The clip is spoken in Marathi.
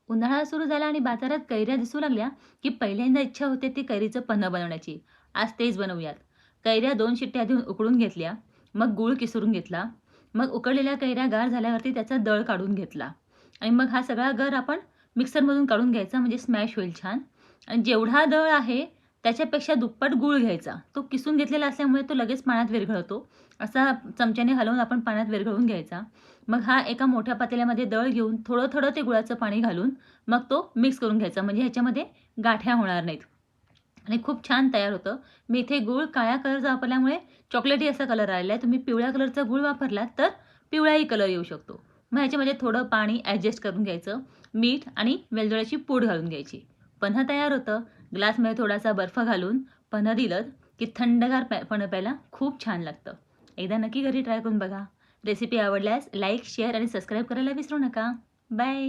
उन्हाळा सुरू झाला आणि बाजारात कैऱ्या दिसू लागल्या, की पहिल्यांदा इच्छा होते ती कैरीचं पन्हं बनवण्याची. आज तेच बनवूयात. कैऱ्या 2 शिट्ट्या देऊन उकळून घेतल्या. मग गूळ किसून घेतला. मग उकळलेल्या कैऱ्या गार झाल्यावरती त्याचा दळ काढून घेतला आणि मग हा सगळा गर आपण मिक्सरमधून काढून घ्यायचा म्हणजे स्मॅश होईल छान. आणि जेवढा दळ आहे त्याच्यापेक्षा दुप्पट गूळ घ्यायचा. तो किसून घेतलेला असल्यामुळे तो लगेच पाण्यात विरघळतो. असा चमच्याने हलवून आपण पाण्यात विरघळून घ्यायचा. मग हा एका मोठ्या पातेल्यामध्ये दळ घेऊन थोडं-थोडं ते गुळाचं पाणी घालून मग तो मिक्स करून घ्यायचा म्हणजे ह्याच्यामध्ये गाठ्या होणार नाहीत आणि खूप छान तयार होतं. मी इथे गूळ काळ्या कलरचा वापरल्यामुळे चॉकलेटी असा कलर आलेला आहे. तुम्ही पिवळ्या कलरचा गूळ वापरलात तर पिवळाही कलर येऊ शकतो. मग ह्याच्यामध्ये थोडं पाणी ॲडजस्ट करून घ्यायचं. मीठ आणि वेलदोड्याची पूड घालून घ्यायची. पन्हं तयार होतं. ग्लासमध्ये थोडासा बर्फ घालून पन्हं दिलं की थंडगार पन्हं प्यायला खूप छान लागतं. एकदा नक्की घरी ट्राय करून बघा. रेसिपी आवडल्यास लाईक, शेअर आणि सबस्क्राईब करायला विसरू नका. बाय.